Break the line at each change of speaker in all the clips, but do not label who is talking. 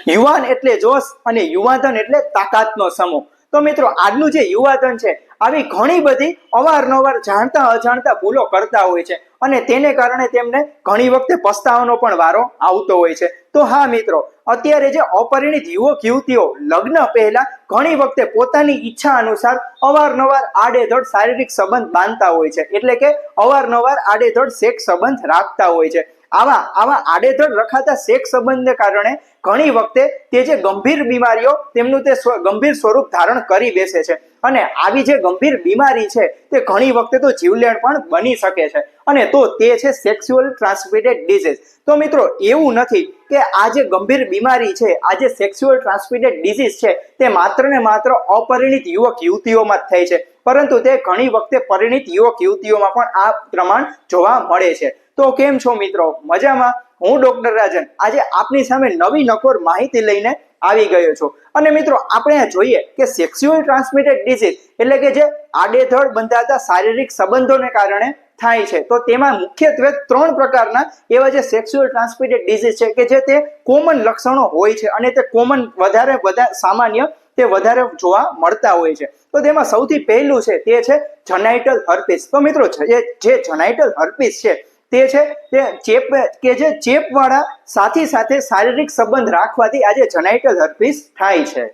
યુવાન એટલે જોશ અને યુવાધન એટલે તાકાતનો સમૂહ। તો મિત્રો આજનું જે યુવાધન છે આવી ઘણી બધી અવારનવાર જાણતા અજાણતા ભૂલો કરતા હોય છે અને તેને કારણે તેમને ઘણી વખતે પસ્તાવાનો પણ વારો આવતો હોય છે। તો હા મિત્રો, અત્યારે જે અપરિણિત યુવક યુવતીઓ લગ્ન પહેલા ઘણી વખતે પોતાની ઈચ્છા અનુસાર અવારનવાર આડેધડ શારીરિક સંબંધ બાંધતા હોય છે, એટલે કે અવારનવાર આડેધડ સેક્સ સંબંધ રાખતા હોય છે। આવા આડેધડ રખાતા સેક્સ સંબંધને કારણે ઘણી વખતે તે જે ગંભીર બીમારીઓ તેમનું તે ગંભીર સ્વરૂપ ધારણ કરી બેસે છે અને આવી જે ગંભીર બીમારી છે તે ઘણી વખતે તો જીવલેણ પણ બની શકે છે અને તો તે છે સેક્સ્યુઅલ ટ્રાન્સમિટેડ ડિઝીઝ। તો મિત્રો એવું નથી કે આ જે ગંભીર બીમારી છે, આ જે સેક્સ્યુઅલ ટ્રાન્સમિટેડ ડિઝીઝ છે તે માત્ર ને માત્ર અપરિણિત યુવક યુવતીઓમાં જ થાય છે, પરંતુ તે ઘણી વખતે પરિણિત યુવક યુવતીઓમાં પણ આ પ્રમાણ જોવા મળે છે। તો કેમ છો મિત્રો, મજામાં? હું ડોક્ટર રાજન આજે આપની સામે નવી નકોર માહિતી લઈને આવી ગયો છું અને મિત્રો આપણે આ જોઈએ કે સેક્સ્યુઅલ ટ્રાન્સમિટેડ ડિઝીઝ એટલે કે જે આડેધડ બંધાતા શારીરિક સંબંધોને કારણે થાય છે, તો તેમાં મુખ્યત્વે 3 પ્રકારના એવા જે સેક્સ્યુઅલ ટ્રાન્સમિટેડ ડિઝીઝ છે કે જે તે કોમન લક્ષણો હોય છે અને તે કોમન વધારે સામાન્ય તે વધારે જોવા મળતા હોય છે। તો તેમાં સૌથી પહેલું છે તે છે જેનાઇટલ હર્પીસ। તો મિત્રો જે જેનાઇટલ હર્પીસ છે તે છે તે ચેપ કે જે ચેપવાળા સાથે શારીરિક સંબંધ રાખવાથી આજે જેનાઇટલ હર્પીસ થાય છે।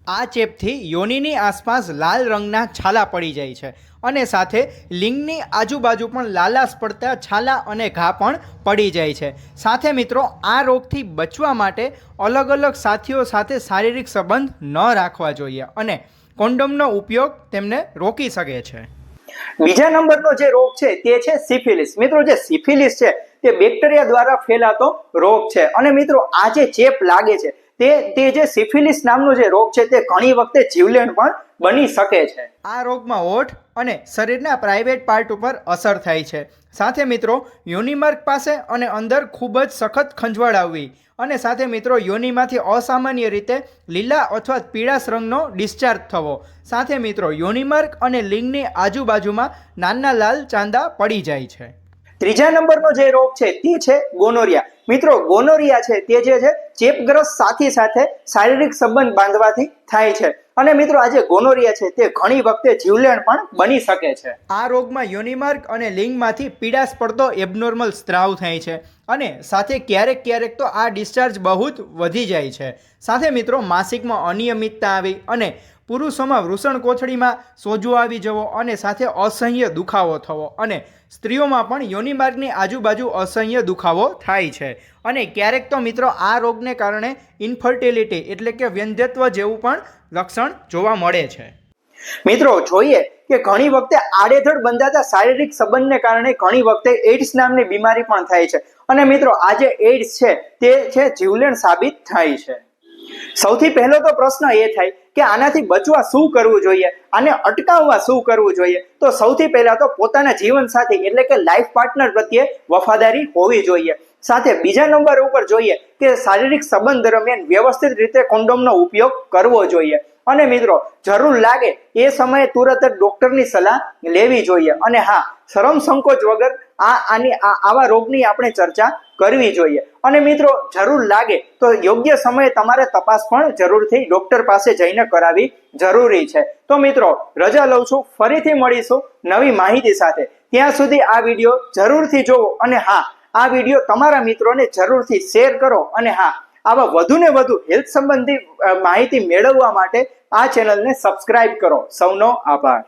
આ ચેપથી યોનિની આસપાસ લાલ રંગના છાલા પડી જાય છે અને સાથે લિંગની આજુબાજુ પણ લાલાશ પડતા છાલા અને ઘા પણ પડી જાય છે। સાથે મિત્રો આ રોગથી બચવા માટે અલગ અલગ સાથીઓ સાથે શારીરિક સંબંધ ન રાખવા જોઈએ અને કોન્ડોમનો ઉપયોગ તેમને રોકી શકે છે।
બીજા નંબરનો જે રોગ છે તે છે સિફિલિસ। મિત્રો જે સિફિલિસ છે તે બેક્ટેરિયા દ્વારા ફેલાતો રોગ છે અને મિત્રો આ જે ચેપ લાગે છે તે જે સિફિલિસ નામનો જે રોગ છે તે ઘણી વખતે જીવલેણ પણ બની શકે છે।
આ રોગમાં હોઠ અને શરીરના પ્રાઇવેટ પાર્ટ ઉપર અસર થાય છે। સાથે મિત્રો યોનિમાર્ગ પાસે અને અંદર ખૂબ જ સખત ખંજવાળ આવવી અને સાથે મિત્રો યોનિમાંથી અસામાન્ય રીતે લીલા અથવા પીળાશ રંગનો ડિસ્ચાર્જ થવો। સાથે મિત્રો યોનિમાર્ગ અને લિંગની આજુબાજુમાં નાના લાલ ચાંદા પડી જાય છે।
ત્રીજા નંબરનો જે રોગ છે તે છે ગોનોરિયા। મિત્રો ગોનોરિયા છે તે જે છે ચેપગ્રસ્ત સાથે શારીરિક સંબંધ બાંધવાથી થાય છે અને મિત્રો આ જે ગોનોરિયા છે તે ઘણી વખતે જીવલેણ પણ બની શકે છે।
આ રોગમાં યોનિમાર્ગ અને લિંગમાંથી પીડાશ પડતો એબનોર્મલ સ્ત્રાવ થાય છે અને સાથે ક્યારેક તો આ ડિસ્ચાર્જ બહુ જ વધી જાય છે। સાથે મિત્રો માસિકમાં અનિયમિતતા આવી અને પુરુષોમાં વૃષણકોથળીમાં સોજો આવી જવો અને સાથે અસહ્ય દુખાવો થવો અને સ્ત્રીઓમાં પણ યોનિમાર્ગની આજુબાજુ અસહ્ય દુખાવો થાય છે અને ક્યારેક તો મિત્રો આ રોગને કારણે ઇન્ફર્ટિલિટી એટલે કે વ્યંધ્યત્વ જેવું પણ લક્ષણ જોવા મળે છે।
મિત્રો જોઈએ કે ઘણી વખતે આડેધડ બંધાતા શારીરિક સંબંધને કારણે ઘણી વખતે એઇડ્સ નામની બીમારી પણ થાય છે અને મિત્રો આ જે એઇડ્સ છે તે છે જીવલેણ સાબિત થાય છે। સૌથી પહેલો તો પ્રશ્ન એ થાય કે આનાથી બચવા શું કરવું જોઈએ, આને અટકાવવા શું કરવું જોઈએ? તો સૌથી પહેલા તો પોતાના જીવનસાથી એટલે કે લાઈફ પાર્ટનર પ્રત્યે વફાદારી હોવી જોઈએ। સાથે બીજા નંબર ઉપર જોઈએ કે શારીરિક સંબંધ દરમિયાન વ્યવસ્થિત રીતે કોન્ડોમનો ઉપયોગ કરવો જોઈએ અને મિત્રો જરૂર લાગે એ સમયે તુરત જ ડોક્ટરની સલાહ લેવી જોઈએ અને હા, શરમ સંકોચ વગર આવા રોગની આપણે ચર્ચા કરવી જોઈએ અને મિત્રો જરૂર લાગે તો યોગ્ય સમયે તમારે તપાસ પણ જરૂરથી ડોક્ટર પાસે જઈને કરાવવી જરૂરી છે। તો મિત્રો રજા લઉં છું, ફરીથી મળીશું નવી માહિતી સાથે। ત્યાં સુધી આ વિડીયો જરૂરથી જોવો અને હા, આ વિડીયો તમારા મિત્રોને જરૂરથી શેર કરો અને હા, આવા વધુ ને વધુ હેલ્થ સંબંધી માહિતી મેળવવા માટે આ ચેનલને સબસ્ક્રાઇબ કરો। સૌનો આભાર।